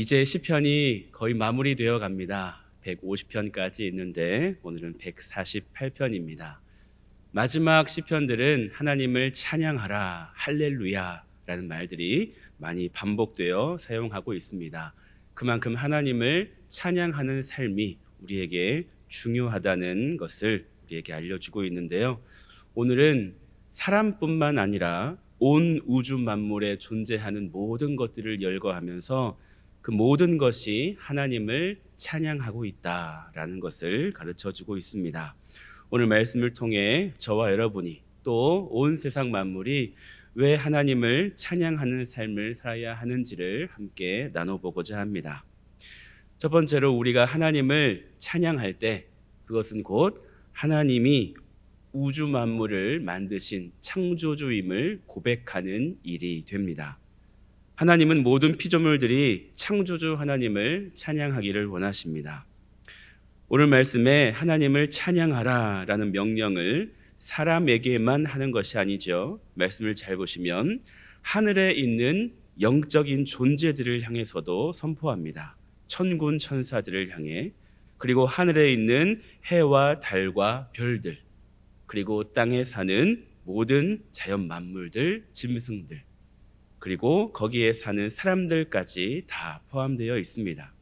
이제 시편이 거의 마무리되어 갑니다. 150편까지 있는데 오늘은 148편입니다. 마지막 시편들은 하나님을 찬양하라, 할렐루야라는 말들이 많이 반복되어 사용하고 있습니다. 그만큼 하나님을 찬양하는 삶이 우리에게 중요하다는 것을 우리에게 알려주고 있는데요. 오늘은 사람뿐만 아니라 온 우주 만물에 존재하는 모든 것들을 열거하면서 그 모든 것이 하나님을 찬양하고 있다라는 것을 가르쳐주고 있습니다. 오늘 말씀을 통해 저와 여러분이 또 온 세상 만물이 왜 하나님을 찬양하는 삶을 살아야 하는지를 함께 나눠보고자 합니다. 첫 번째로 우리가 하나님을 찬양할 때 그것은 곧 하나님이 우주 만물을 만드신 창조주임을 고백하는 일이 됩니다. 하나님은 모든 피조물들이 창조주 하나님을 찬양하기를 원하십니다. 오늘 말씀에 하나님을 찬양하라 라는 명령을 사람에게만 하는 것이 아니죠. 말씀을 잘 보시면 하늘에 있는 영적인 존재들을 향해서도 선포합니다. 천군 천사들을 향해, 그리고 하늘에 있는 해와 달과 별들, 그리고 땅에 사는 모든 자연 만물들, 짐승들, 그리고 거기에 사는 사람들까지 다 포함되어 있습니다.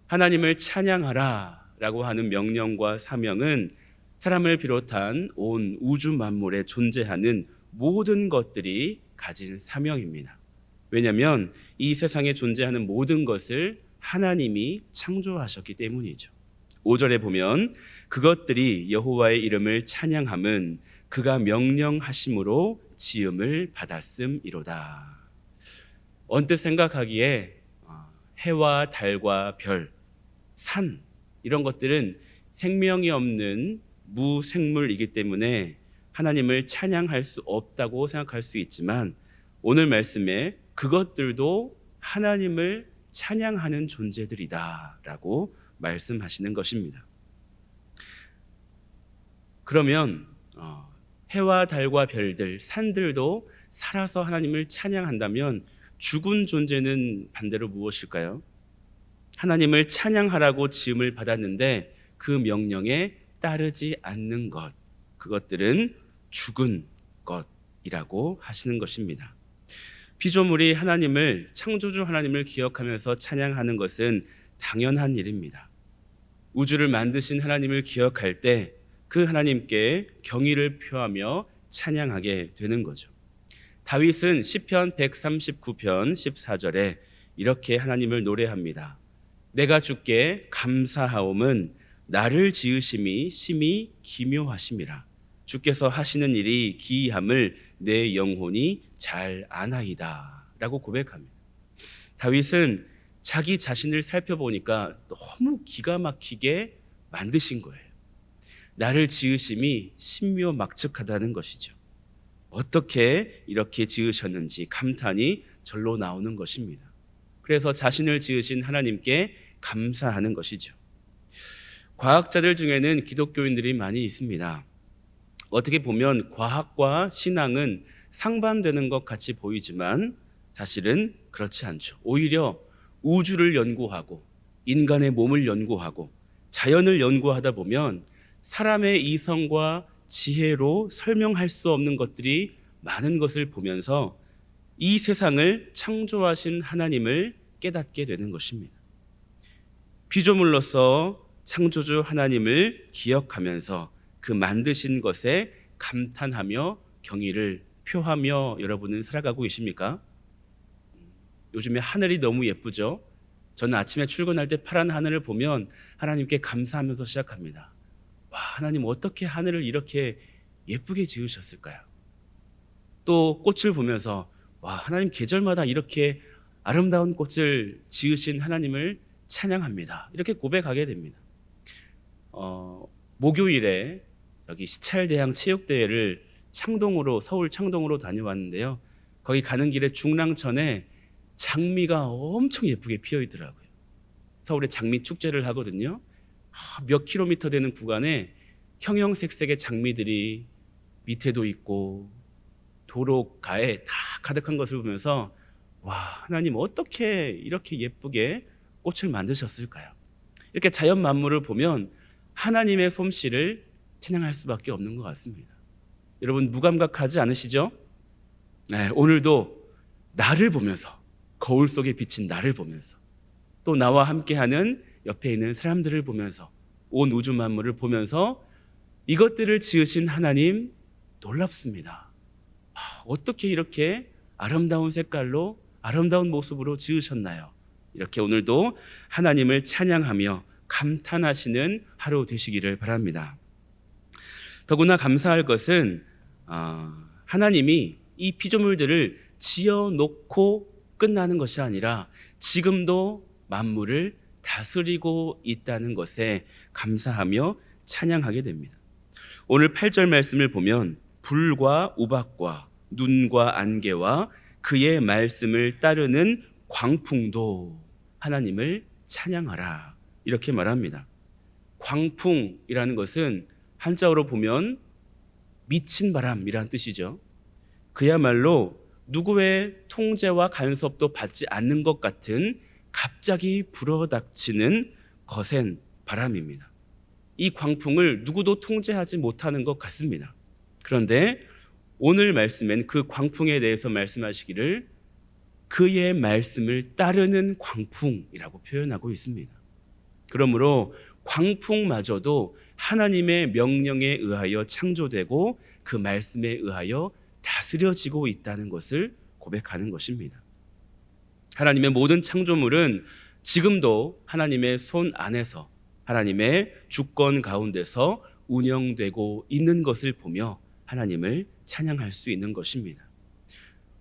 하나님을 찬양하라 라고 하는 명령과 사명은 사람을 비롯한 온 우주 만물에 존재하는 모든 것들이 가진 사명입니다. 왜냐하면 이 세상에 존재하는 모든 것을 하나님이 창조하셨기 때문이죠. 5절에 보면 그것들이 여호와의 이름을 찬양함은 그가 명령하심으로 지음을 받았음이로다. 언뜻 생각하기에 해와 달과 별, 산 이런 것들은 생명이 없는 무생물이기 때문에 하나님을 찬양할 수 없다고 생각할 수 있지만 오늘 말씀에 그것들도 하나님을 찬양하는 존재들이다라고 말씀하시는 것입니다. 그러면 해와 달과 별들, 산들도 살아서 하나님을 찬양한다면 죽은 존재는 반대로 무엇일까요? 하나님을 찬양하라고 지음을 받았는데 그 명령에 따르지 않는 것, 그것들은 죽은 것이라고 하시는 것입니다. 피조물이 하나님을, 창조주 하나님을 기억하면서 찬양하는 것은 당연한 일입니다. 우주를 만드신 하나님을 기억할 때 그 하나님께 경의를 표하며 찬양하게 되는 거죠. 다윗은 시편 139편 14절에 이렇게 하나님을 노래합니다. 내가 주께 감사하옴은 나를 지으심이 심히 기묘하심이라. 주께서 하시는 일이 기이함을 내 영혼이 잘 아나이다 라고 고백합니다. 다윗은 자기 자신을 살펴보니까 너무 기가 막히게 만드신 거예요. 나를 지으심이 신묘막측하다는 것이죠. 어떻게 이렇게 지으셨는지 감탄이 절로 나오는 것입니다. 그래서 자신을 지으신 하나님께 감사하는 것이죠. 과학자들 중에는 기독교인들이 많이 있습니다. 어떻게 보면 과학과 신앙은 상반되는 것 같이 보이지만 사실은 그렇지 않죠. 오히려 우주를 연구하고 인간의 몸을 연구하고 자연을 연구하다 보면 사람의 이성과 지혜로 설명할 수 없는 것들이 많은 것을 보면서 이 세상을 창조하신 하나님을 깨닫게 되는 것입니다. 피조물로서 창조주 하나님을 기억하면서 그 만드신 것에 감탄하며 경의를 표하며 여러분은 살아가고 계십니까? 요즘에 하늘이 너무 예쁘죠? 저는 아침에 출근할 때 파란 하늘을 보면 하나님께 감사하면서 시작합니다. 와, 하나님 어떻게 하늘을 이렇게 예쁘게 지으셨을까요? 또 꽃을 보면서 와, 하나님 계절마다 이렇게 아름다운 꽃을 지으신 하나님을 찬양합니다. 이렇게 고백하게 됩니다. 목요일에 여기 시찰대항 체육대회를 서울 창동으로 다녀왔는데요. 거기 가는 길에 중랑천에 장미가 엄청 예쁘게 피어 있더라고요. 서울에 장미 축제를 하거든요. 몇 킬로미터 되는 구간에 형형색색의 장미들이 밑에도 있고 도로가에 다 가득한 것을 보면서 와, 하나님 어떻게 이렇게 예쁘게 꽃을 만드셨을까요? 이렇게 자연 만물을 보면 하나님의 솜씨를 찬양할 수밖에 없는 것 같습니다. 여러분 무감각하지 않으시죠? 네, 오늘도 나를 보면서, 거울 속에 비친 나를 보면서, 또 나와 함께하는 옆에 있는 사람들을 보면서, 온 우주 만물을 보면서 이것들을 지으신 하나님 놀랍습니다. 어떻게 이렇게 아름다운 색깔로 아름다운 모습으로 지으셨나요? 이렇게 오늘도 하나님을 찬양하며 감탄하시는 하루 되시기를 바랍니다. 더구나 감사할 것은 하나님이 이 피조물들을 지어놓고 끝나는 것이 아니라 지금도 만물을 다스리고 있다는 것에 감사하며 찬양하게 됩니다. 오늘 8절 말씀을 보면 불과 우박과 눈과 안개와 그의 말씀을 따르는 광풍도 하나님을 찬양하라, 이렇게 말합니다. 광풍이라는 것은 한자어로 보면 미친 바람이란 뜻이죠. 그야말로 누구의 통제와 간섭도 받지 않는 것 같은 갑자기 불어닥치는 거센 바람입니다. 이 광풍을 누구도 통제하지 못하는 것 같습니다. 그런데 오늘 말씀엔 그 광풍에 대해서 말씀하시기를 그의 말씀을 따르는 광풍이라고 표현하고 있습니다. 그러므로 광풍마저도 하나님의 명령에 의하여 창조되고 그 말씀에 의하여 다스려지고 있다는 것을 고백하는 것입니다. 하나님의 모든 창조물은 지금도 하나님의 손 안에서, 하나님의 주권 가운데서 운영되고 있는 것을 보며 하나님을 찬양할 수 있는 것입니다.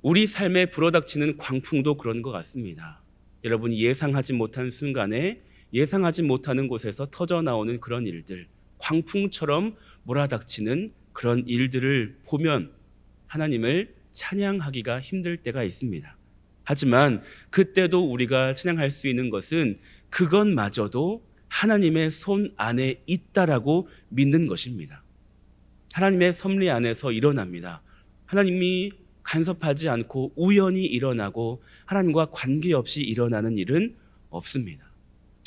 우리 삶에 불어닥치는 광풍도 그런 것 같습니다. 여러분 예상하지 못한 순간에 예상하지 못하는 곳에서 터져나오는 그런 일들, 광풍처럼 몰아닥치는 그런 일들을 보면 하나님을 찬양하기가 힘들 때가 있습니다. 하지만 그때도 우리가 찬양할 수 있는 것은 그것마저도 하나님의 손 안에 있다라고 믿는 것입니다. 하나님의 섭리 안에서 일어납니다. 하나님이 간섭하지 않고 우연히 일어나고 하나님과 관계없이 일어나는 일은 없습니다.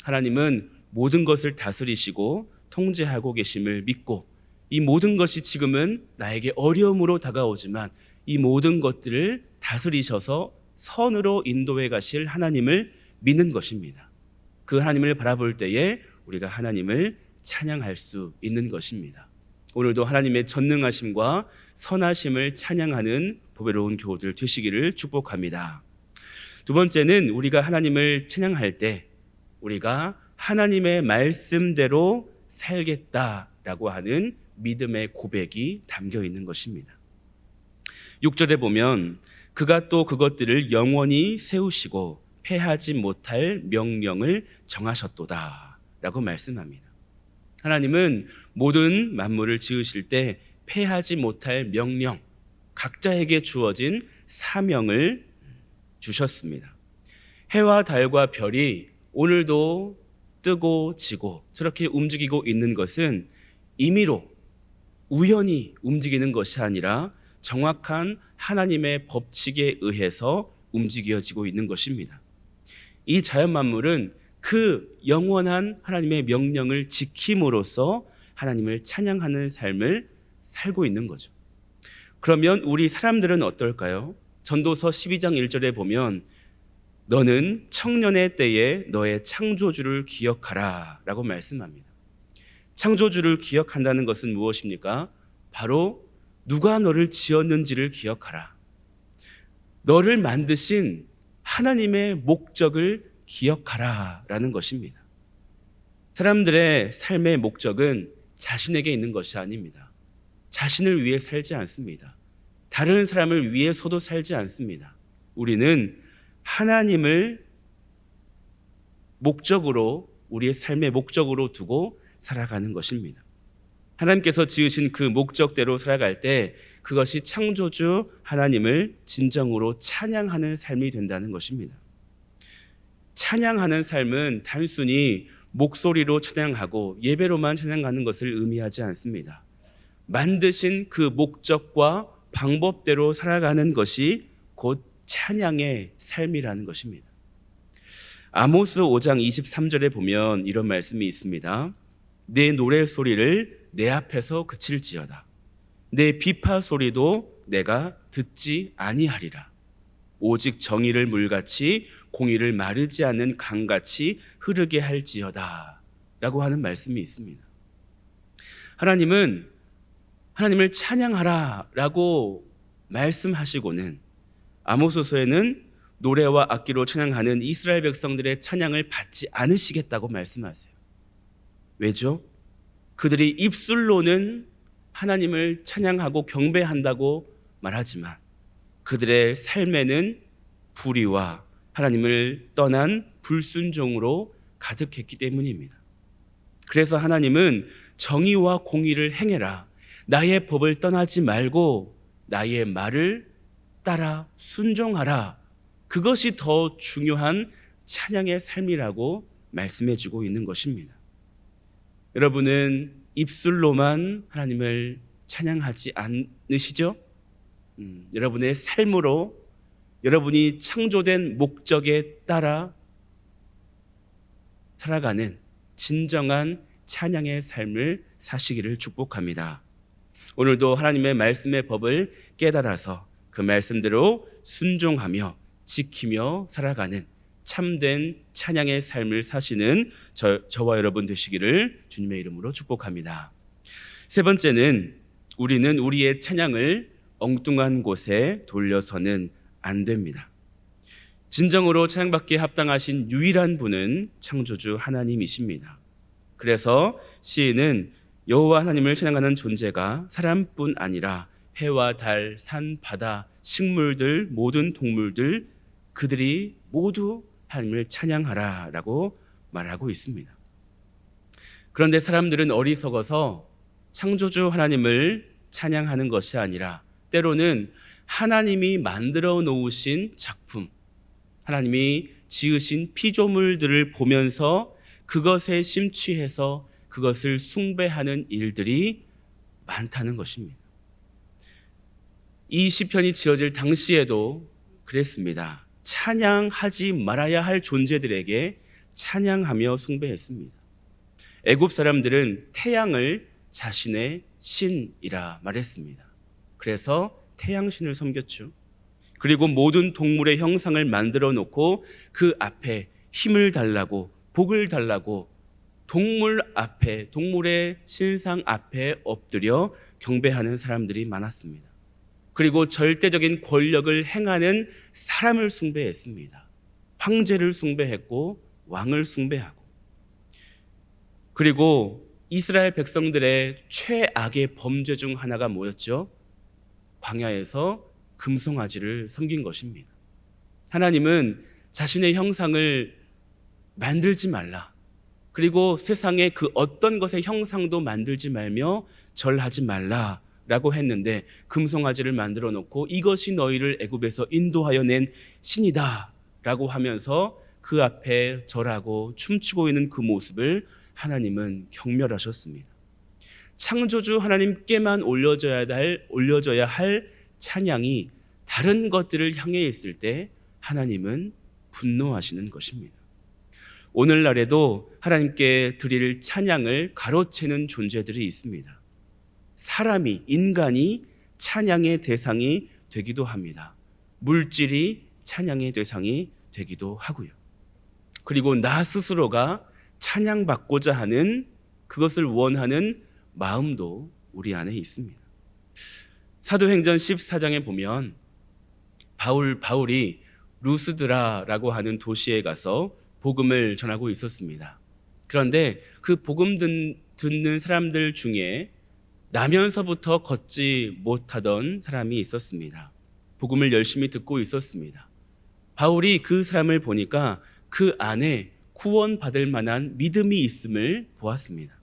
하나님은 모든 것을 다스리시고 통제하고 계심을 믿고 이 모든 것이 지금은 나에게 어려움으로 다가오지만 이 모든 것들을 다스리셔서 선으로 인도해 가실 하나님을 믿는 것입니다. 그 하나님을 바라볼 때에 우리가 하나님을 찬양할 수 있는 것입니다. 오늘도 하나님의 전능하심과 선하심을 찬양하는 보배로운 교우들 되시기를 축복합니다. 두 번째는 우리가 하나님을 찬양할 때 우리가 하나님의 말씀대로 살겠다라고 하는 믿음의 고백이 담겨 있는 것입니다. 6절에 보면 그가 또 그것들을 영원히 세우시고 패하지 못할 명령을 정하셨도다 라고 말씀합니다. 하나님은 모든 만물을 지으실 때 패하지 못할 명령, 각자에게 주어진 사명을 주셨습니다. 해와 달과 별이 오늘도 뜨고 지고 저렇게 움직이고 있는 것은 임의로 우연히 움직이는 것이 아니라 정확한 하나님의 법칙에 의해서 움직여지고 있는 것입니다. 이 자연 만물은 그 영원한 하나님의 명령을 지킴으로써 하나님을 찬양하는 삶을 살고 있는 거죠. 그러면 우리 사람들은 어떨까요? 전도서 12장 1절에 보면 너는 청년의 때에 너의 창조주를 기억하라 라고 말씀합니다. 창조주를 기억한다는 것은 무엇입니까? 바로 누가 너를 지었는지를 기억하라. 너를 만드신 하나님의 목적을 기억하라 라는 것입니다. 사람들의 삶의 목적은 자신에게 있는 것이 아닙니다. 자신을 위해 살지 않습니다. 다른 사람을 위해서도 살지 않습니다. 우리는 하나님을 목적으로, 우리의 삶의 목적으로 두고 살아가는 것입니다. 하나님께서 지으신 그 목적대로 살아갈 때 그것이 창조주 하나님을 진정으로 찬양하는 삶이 된다는 것입니다. 찬양하는 삶은 단순히 목소리로 찬양하고 예배로만 찬양하는 것을 의미하지 않습니다. 만드신 그 목적과 방법대로 살아가는 것이 곧 찬양의 삶이라는 것입니다. 아모스 5장 23절에 보면 이런 말씀이 있습니다. 내 노래 소리를 내 앞에서 그칠지어다. 내 비파 소리도 내가 듣지 아니하리라. 오직 정의를 물같이 공의를 마르지 않는 강같이 흐르게 할지어다 라고 하는 말씀이 있습니다. 하나님은 하나님을 찬양하라 라고 말씀하시고는 아모스서에는 노래와 악기로 찬양하는 이스라엘 백성들의 찬양을 받지 않으시겠다고 말씀하세요. 왜죠? 그들이 입술로는 하나님을 찬양하고 경배한다고 말하지만 그들의 삶에는 불의와 하나님을 떠난 불순종으로 가득했기 때문입니다. 그래서 하나님은 정의와 공의를 행해라. 나의 법을 떠나지 말고 나의 말을 따라 순종하라. 그것이 더 중요한 찬양의 삶이라고 말씀해주고 있는 것입니다. 여러분은 입술로만 하나님을 찬양하지 않으시죠? 여러분의 삶으로 여러분이 창조된 목적에 따라 살아가는 진정한 찬양의 삶을 사시기를 축복합니다. 오늘도 하나님의 말씀의 법을 깨달아서 그 말씀대로 순종하며 지키며 살아가는 참된 찬양의 삶을 사시는 저와 여러분 되시기를 주님의 이름으로 축복합니다. 세 번째는 우리는 우리의 찬양을 엉뚱한 곳에 돌려서는 안 됩니다. 진정으로 찬양받기에 합당하신 유일한 분은 창조주 하나님이십니다. 그래서 시인은 여호와 하나님을 찬양하는 존재가 사람뿐 아니라 해와 달, 산, 바다, 식물들, 모든 동물들 그들이 모두 하나님을 찬양하라 라고 말하고 있습니다. 그런데 사람들은 어리석어서 창조주 하나님을 찬양하는 것이 아니라 때로는 하나님이 만들어 놓으신 작품, 하나님이 지으신 피조물들을 보면서 그것에 심취해서 그것을 숭배하는 일들이 많다는 것입니다. 이 시편이 지어질 당시에도 그랬습니다. 찬양하지 말아야 할 존재들에게 찬양하며 숭배했습니다. 애굽 사람들은 태양을 자신의 신이라 말했습니다. 그래서 태양신을 섬겼죠. 그리고 모든 동물의 형상을 만들어 놓고 그 앞에 힘을 달라고 복을 달라고 동물 앞에, 동물의 신상 앞에 엎드려 경배하는 사람들이 많았습니다. 그리고 절대적인 권력을 행하는 사람을 숭배했습니다. 황제를 숭배했고 왕을 숭배하고, 그리고 이스라엘 백성들의 최악의 범죄 중 하나가 뭐였죠? 광야에서 금송아지를 섬긴 것입니다. 하나님은 자신의 형상을 만들지 말라, 그리고 세상에 그 어떤 것의 형상도 만들지 말며 절하지 말라 라고 했는데 금송아지를 만들어 놓고 이것이 너희를 애굽에서 인도하여 낸 신이다 라고 하면서 그 앞에 절하고 춤추고 있는 그 모습을 하나님은 경멸하셨습니다. 창조주 하나님께만 올려져야 할 찬양이 다른 것들을 향해 있을 때 하나님은 분노하시는 것입니다. 오늘날에도 하나님께 드릴 찬양을 가로채는 존재들이 있습니다. 사람이, 인간이 찬양의 대상이 되기도 합니다. 물질이 찬양의 대상이 되기도 하고요. 그리고 나 스스로가 찬양받고자 하는, 그것을 원하는 마음도 우리 안에 있습니다. 사도행전 14장에 보면 바울이 루스드라라고 하는 도시에 가서 복음을 전하고 있었습니다. 그런데 그 복음 듣는 사람들 중에 나면서부터 걷지 못하던 사람이 있었습니다. 복음을 열심히 듣고 있었습니다. 바울이 그 사람을 보니까 그 안에 구원받을 만한 믿음이 있음을 보았습니다.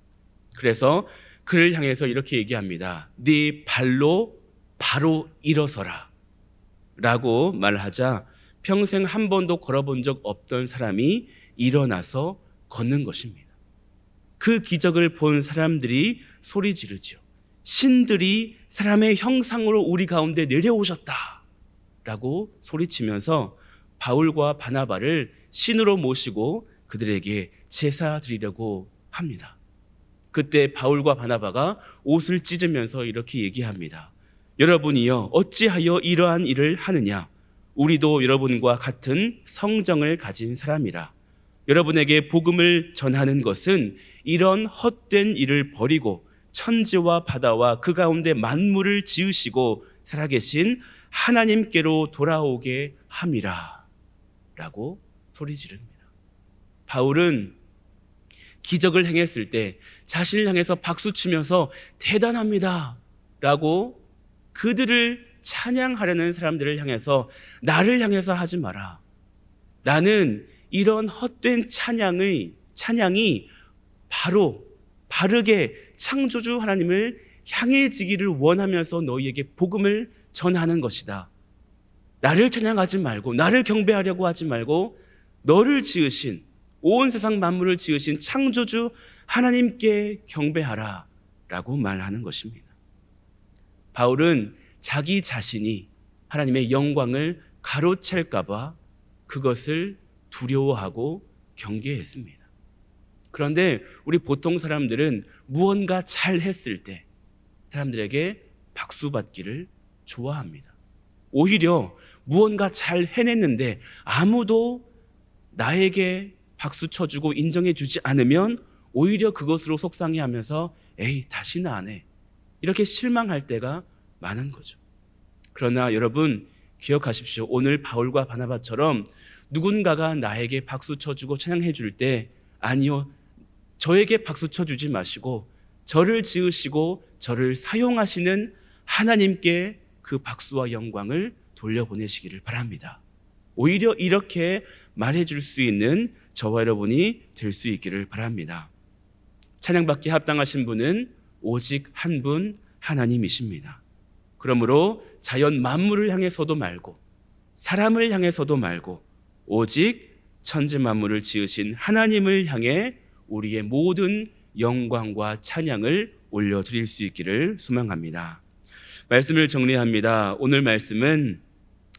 그래서 그를 향해서 이렇게 얘기합니다. 네 발로 바로 일어서라 라고 말하자 평생 한 번도 걸어본 적 없던 사람이 일어나서 걷는 것입니다. 그 기적을 본 사람들이 소리 지르죠. 신들이 사람의 형상으로 우리 가운데 내려오셨다. 라고 소리치면서 바울과 바나바를 신으로 모시고 그들에게 제사 드리려고 합니다. 그때 바울과 바나바가 옷을 찢으면서 이렇게 얘기합니다. 여러분이여 어찌하여 이러한 일을 하느냐? 우리도 여러분과 같은 성정을 가진 사람이라. 여러분에게 복음을 전하는 것은 이런 헛된 일을 버리고 천지와 바다와 그 가운데 만물을 지으시고 살아계신 하나님께로 돌아오게 함이라 라고 소리 지릅니다. 바울은 기적을 행했을 때 자신을 향해서 박수치면서 대단합니다 라고 그들을 찬양하려는 사람들을 향해서 나를 향해서 하지 마라. 나는 이런 헛된 찬양이 바르게 창조주 하나님을 향해지기를 원하면서 너희에게 복음을 전하는 것이다. 나를 찬양하지 말고 나를 경배하려고 하지 말고 너를 지으신 온 세상 만물을 지으신 창조주 하나님께 경배하라 라고 말하는 것입니다. 바울은 자기 자신이 하나님의 영광을 가로챌까 봐 그것을 두려워하고 경계했습니다. 그런데 우리 보통 사람들은 무언가 잘했을 때 사람들에게 박수 받기를 좋아합니다. 오히려 무언가 잘 해냈는데 아무도 나에게 박수 쳐주고 인정해주지 않으면 오히려 그것으로 속상해하면서 에이 다시는 안 해 이렇게 실망할 때가 많은 거죠. 그러나 여러분 기억하십시오. 오늘 바울과 바나바처럼 누군가가 나에게 박수 쳐주고 찬양해 줄 때 아니요 저에게 박수 쳐주지 마시고 저를 지으시고 저를 사용하시는 하나님께 그 박수와 영광을 돌려보내시기를 바랍니다. 오히려 이렇게 말해줄 수 있는 저와 여러분이 될 수 있기를 바랍니다. 찬양받기에 합당하신 분은 오직 한 분 하나님이십니다. 그러므로 자연 만물을 향해서도 말고 사람을 향해서도 말고 오직 천지 만물을 지으신 하나님을 향해 우리의 모든 영광과 찬양을 올려드릴 수 있기를 소망합니다. 말씀을 정리합니다. 오늘 말씀은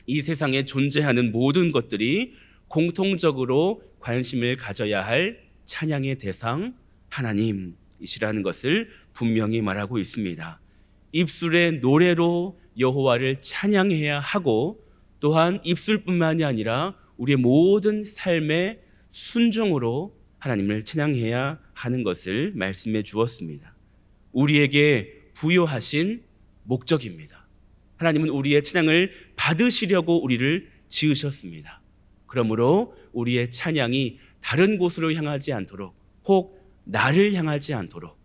이 세상에 존재하는 모든 것들이 공통적으로 관심을 가져야 할 찬양의 대상 하나님이시라는 것을 분명히 말하고 있습니다. 입술의 노래로 여호와를 찬양해야 하고 또한 입술뿐만이 아니라 우리의 모든 삶의 순종으로 하나님을 찬양해야 하는 것을 말씀해 주었습니다. 우리에게 부여하신 목적입니다. 하나님은 우리의 찬양을 받으시려고 우리를 지으셨습니다. 그러므로 우리의 찬양이 다른 곳으로 향하지 않도록 혹 나를 향하지 않도록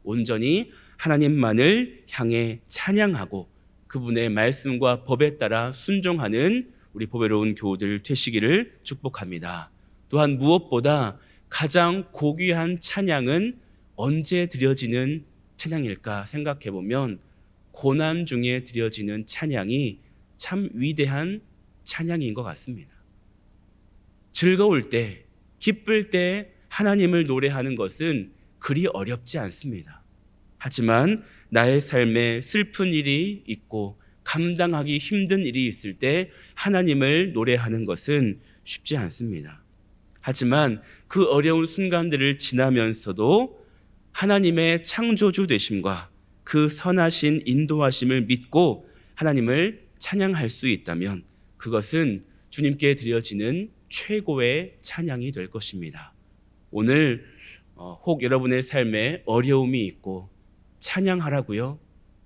온전히 하나님만을 향해 찬양하고 그분의 말씀과 법에 따라 순종하는 우리 보배로운 교우들 되시기를 축복합니다. 또한 무엇보다 가장 고귀한 찬양은 언제 드려지는 찬양일까 생각해 보면 고난 중에 드려지는 찬양이 참 위대한 찬양인 것 같습니다. 즐거울 때, 기쁠 때 하나님을 노래하는 것은 그리 어렵지 않습니다. 하지만 나의 삶에 슬픈 일이 있고 감당하기 힘든 일이 있을 때 하나님을 노래하는 것은 쉽지 않습니다. 하지만 그 어려운 순간들을 지나면서도 하나님의 창조주 되심과 그 선하신 인도하심을 믿고 하나님을 찬양할 수 있다면 그것은 주님께 드려지는 최고의 찬양이 될 것입니다. 오늘 혹 여러분의 삶에 어려움이 있고 찬양하라고요?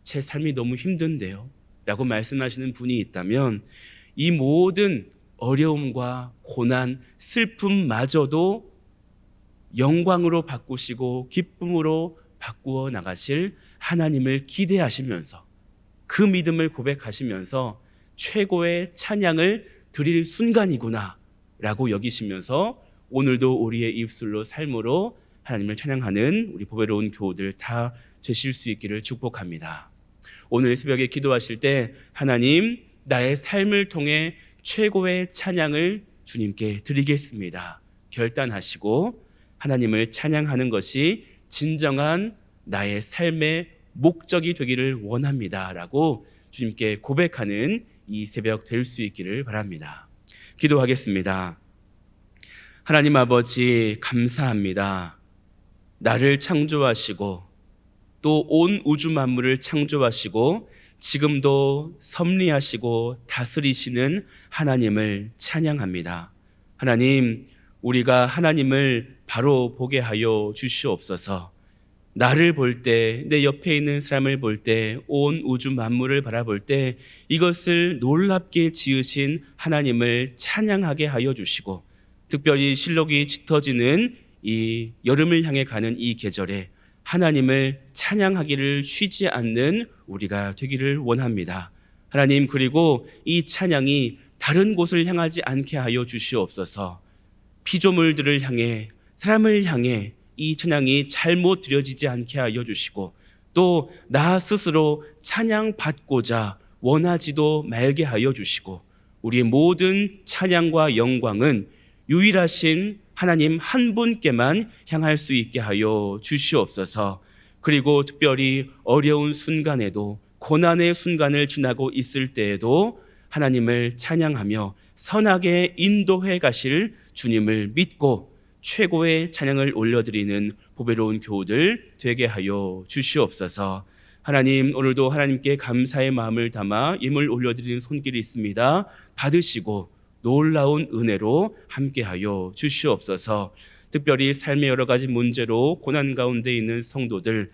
제 삶이 너무 힘든데요? 라고 말씀하시는 분이 있다면 이 모든 어려움과 고난, 슬픔마저도 영광으로 바꾸시고 기쁨으로 바꾸어 나가실 하나님을 기대하시면서 그 믿음을 고백하시면서 최고의 찬양을 드릴 순간이구나 라고 여기시면서 오늘도 우리의 입술로 삶으로 하나님을 찬양하는 우리 보배로운 교우들 다 되실 수 있기를 축복합니다. 오늘 새벽에 기도하실 때 하나님 나의 삶을 통해 최고의 찬양을 주님께 드리겠습니다. 결단하시고 하나님을 찬양하는 것이 진정한 나의 삶의 목적이 되기를 원합니다 라고 주님께 고백하는 이 새벽 될 수 있기를 바랍니다. 기도하겠습니다. 하나님 아버지, 감사합니다. 나를 창조하시고 또 온 우주 만물을 창조하시고 지금도 섭리하시고 다스리시는 하나님을 찬양합니다. 하나님, 우리가 하나님을 바로 보게 하여 주시옵소서. 나를 볼 때, 내 옆에 있는 사람을 볼 때, 온 우주 만물을 바라볼 때 이것을 놀랍게 지으신 하나님을 찬양하게 하여 주시고, 특별히 실록이 짙어지는 이 여름을 향해 가는 이 계절에 하나님을 찬양하기를 쉬지 않는 우리가 되기를 원합니다. 하나님, 그리고 이 찬양이 다른 곳을 향하지 않게 하여 주시옵소서. 피조물들을 향해, 사람을 향해 이 찬양이 잘못 드려지지 않게 하여 주시고, 또 나 스스로 찬양받고자 원하지도 말게 하여 주시고, 우리의 모든 찬양과 영광은 유일하신 하나님 한 분께만 향할 수 있게 하여 주시옵소서. 그리고 특별히 어려운 순간에도, 고난의 순간을 지나고 있을 때에도 하나님을 찬양하며 선하게 인도해 가실 주님을 믿고 최고의 찬양을 올려드리는 보배로운 교우들 되게 하여 주시옵소서. 하나님, 오늘도 하나님께 감사의 마음을 담아 예물 올려드리는 손길이 있습니다. 받으시고 놀라운 은혜로 함께하여 주시옵소서. 특별히 삶의 여러 가지 문제로 고난 가운데 있는 성도들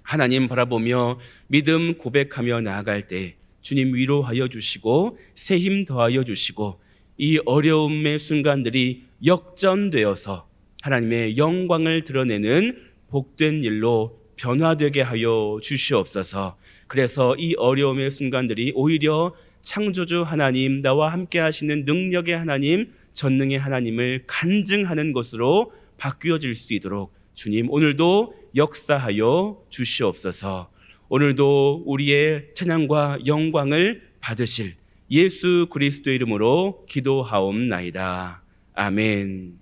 하나님 바라보며 믿음 고백하며 나아갈 때 주님 위로하여 주시고 새 힘 더하여 주시고, 이 어려움의 순간들이 역전되어서 하나님의 영광을 드러내는 복된 일로 변화되게 하여 주시옵소서. 그래서 이 어려움의 순간들이 오히려 창조주 하나님, 나와 함께 하시는 능력의 하나님, 전능의 하나님을 간증하는 것으로 바뀌어질 수 있도록 주님 오늘도 역사하여 주시옵소서. 오늘도 우리의 찬양과 영광을 받으실 예수 그리스도의 이름으로 기도하옵나이다. 아멘.